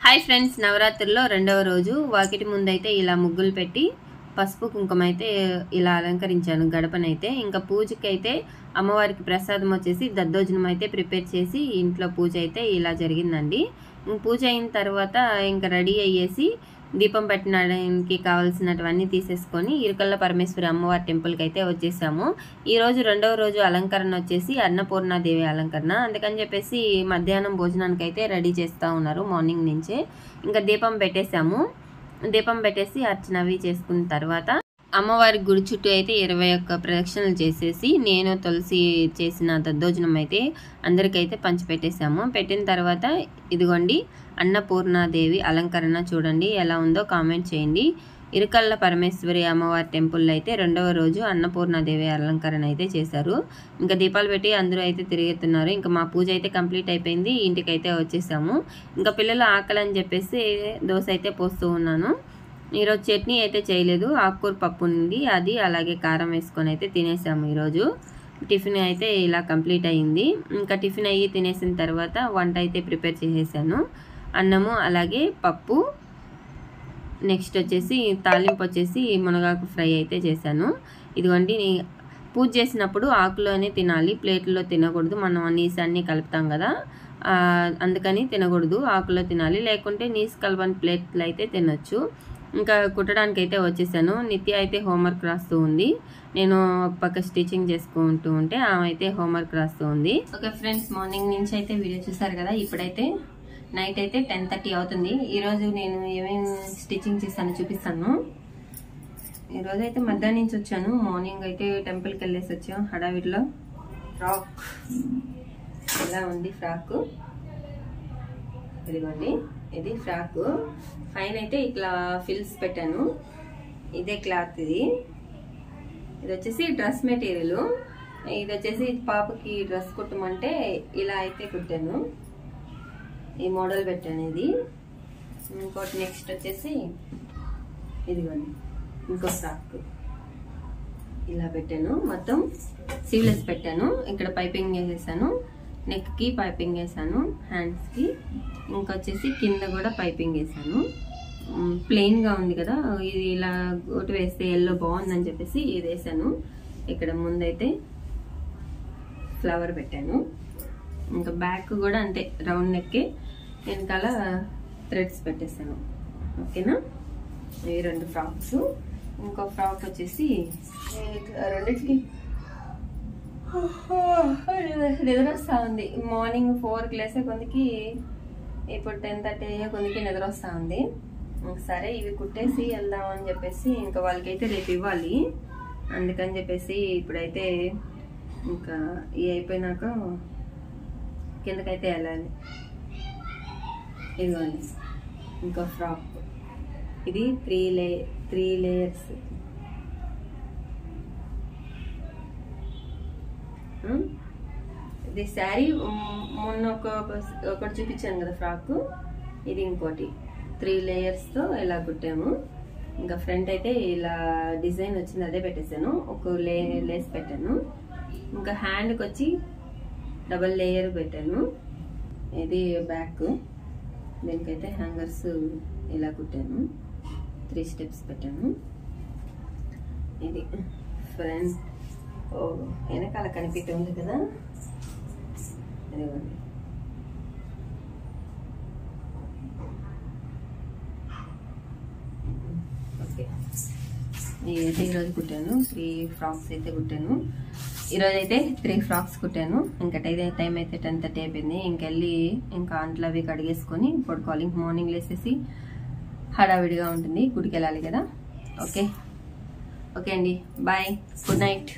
Hi friends, నవరాత్రుల్లో రెండవ రోజు వాకిటి ముందైతే ఇలా ముగ్గులు పెట్టి పసుపు కుంకుమ అయితే ఇలా అలంకరించాను గడపనైతే. ఇంకా పూజకి అయితే అమ్మవారికి ప్రసాదం వచ్చేసి దద్దోజనం అయితే ప్రిపేర్ చేసి ఇంట్లో పూజ అయితే ఇలా జరిగిందండి. పూజ అయిన తర్వాత ఇంకా రెడీ అయ్యేసి దీపం పెట్టడానికి కావాల్సినటువన్నీ తీసేసుకొని ఇరుకల్ల పరమేశ్వరి అమ్మవారి టెంపుల్కి అయితే వచ్చేసాము. ఈరోజు రెండవ రోజు అలంకరణ వచ్చేసి అన్నపూర్ణాదేవి అలంకరణ. అందుకని చెప్పేసి మధ్యాహ్నం భోజనానికి అయితే రెడీ చేస్తూ ఉన్నారు మార్నింగ్ నుంచే. ఇంకా దీపం పెట్టేసాము. దీపం పెట్టేసి అర్చనవి చేసుకున్న తర్వాత అమ్మవారి గుడి చుట్టూ అయితే 21 ప్రదక్షిణలు చేసేసి నేను తులసి చేసిన దద్దోజనం అయితే అందరికైతే పంచిపెట్టేసాము. పెట్టిన తర్వాత ఇదిగోండి అన్నపూర్ణాదేవి అలంకరణ చూడండి ఎలా ఉందో కామెంట్ చేయండి. ఇరుకల్ల పరమేశ్వరి అమ్మవారి టెంపుల్లో అయితే రెండవ రోజు అన్నపూర్ణాదేవి అలంకరణ అయితే చేశారు. ఇంకా దీపాలు పెట్టి అందరూ అయితే తిరుగుతున్నారు. ఇంకా మా పూజ అయితే కంప్లీట్ అయిపోయింది. ఇంటికైతే వచ్చేసాము. ఇంకా పిల్లలు ఆకలి అని చెప్పేసి దోశ అయితే పోస్తూ ఉన్నాను. ఈరోజు చట్నీ అయితే చేయలేదు, ఆకుకూర పప్పు ఉంది, అది అలాగే కారం వేసుకొని అయితే తినేసాము. ఈరోజు టిఫిన్ అయితే ఇలా కంప్లీట్ అయ్యింది. ఇంకా టిఫిన్ అయ్యి తినేసిన తర్వాత వంట అయితే ప్రిపేర్ చేసేసాను. అన్నము అలాగే పప్పు, నెక్స్ట్ వచ్చేసి తాలింపు వచ్చేసి మునగాకు ఫ్రై అయితే చేశాను. ఇదిగోండి, పూజ చేసినప్పుడు ఆకులోనే తినాలి, ప్లేట్లో తినకూడదు. మనం నీసు అన్నీ కలుపుతాం కదా, అందుకని తినకూడదు, ఆకులో తినాలి. లేకుంటే నీసు కలపని ప్లేట్లు అయితే తినొచ్చు. ఇంకా కుట్టడానికి అయితే వచ్చేసాను. నిత్య అయితే హోంవర్క్ రాస్తూ ఉంది. నేను పక్క స్టిచ్చింగ్ చేసుకుంటూ ఉంటే ఆమె అయితే హోంవర్క్ రాస్తూ ఉంది. ఓకే ఫ్రెండ్స్, మార్నింగ్ నుంచి అయితే వీడియో చూసారు కదా. ఇప్పుడైతే నైట్ అయితే 10:30 అవుతుంది. ఈరోజు నేను ఏమేమి స్టిచ్చింగ్ చేస్తానో చూపిస్తాను. ఈరోజు అయితే మధ్యాహ్నం నుంచి వచ్చాను. మార్నింగ్ అయితే టెంపుల్కి వెళ్ళేసి వచ్చాం హడావిడిలో. ఫ్రాక్ ఎలా ఉంది ఫ్రాక్, ఇదిగోండి ఇది ఫ్రాక్. పైన అయితే ఇట్లా ఫిల్స్ పెట్టాను. ఇదే క్లాత్, ఇది వచ్చేసి డ్రెస్ మెటీరియల్. ఇది వచ్చేసి పాపకి డ్రెస్ కుట్టమంటే ఇలా అయితే కుట్టాను, ఈ మోడల్ పెట్టాను. ఇది ఇంకోటి నెక్స్ట్ వచ్చేసి ఇదిగోండి ఇంకో ఫ్రాక్ ఇలా పెట్టాను. మొత్తం సీవ్లెస్ పెట్టాను. ఇక్కడ పైపింగ్ వేసేసాను, నెక్ కి పైపింగ్ వేసాను, హ్యాండ్స్ కి, ఇంకొచ్చేసి కింద కూడా పైపింగ్ వేసాను. ప్లెయిన్ గా ఉంది కదా, ఇది ఇలా గోటు వేస్తే ఎల్లో బాగుందని చెప్పేసి ఇది వేసాను. ఇక్కడ ముందైతే ఫ్లవర్ పెట్టాను. ఇంకా బ్యాక్ కూడా అంతే, రౌండ్ నెక్, వెనకాల థ్రెడ్స్ పెట్టేసాను. ఓకేనా, ఈ 2 ఫ్రాక్స్. ఇంకో ఫ్రాక్ వచ్చేసి రెండింటికి నిద్ర వస్తూ ఉంది. మార్నింగ్ 4కి లేసే కొందికి ఇప్పుడు 10:30 అయ్యే కొందికి నిద్ర వస్తూ ఉంది. సరే ఇవి కుట్టేసి వెళ్దామని చెప్పేసి ఇంకా వాళ్ళకైతే రేపు ఇవ్వాలి, అందుకని చెప్పేసి ఇప్పుడైతే ఇంకా ఇవి అయిపోయినాక కిందకైతే వెళ్ళాలి. ఇదిగోండి ఇంకో ఫ్రాక్, ఇది 3 లేయర్స్. ఇది శారీ మొన్న ఒకటి చూపించాను కదా ఫ్రాక్, ఇది ఇంకోటి 3 లేయర్స్తో ఇలా కుట్టాము. ఇంకా ఫ్రంట్ అయితే ఇలా డిజైన్ వచ్చింది, అదే పెట్టేశాను. ఒక లేస్ పెట్టాను. ఇంకా హ్యాండ్కి వచ్చి డబల్ లేయర్ పెట్టాను. ఇది బ్యాక్, దీనికైతే హ్యాంగర్స్ ఇలా కుట్టాను. 3 స్టెప్స్ పెట్టాను. ఇది ఫ్రంట్, వెనకాల కనిపిస్తూ ఉంది కదా, ఇదిగోండి. ఓకే, నేనైతే ఈరోజు కుట్టాను 3 ఫ్రాక్స్ అయితే కుట్టాను. ఈరోజు అయితే 3 ఫ్రాక్స్ కుట్టాను. ఇంకా టైం అయితే 10:30 అయిపోయింది. ఇంకెళ్ళి ఇంకా అంట్లు అవి కడిగేసుకొని పడుకోవాలి. ఇంక మార్నింగ్ లేసేసి హడావిడిగా ఉంటుంది, గుడికి వెళ్ళాలి కదా. ఓకే అండి, బాయ్, గుడ్ నైట్.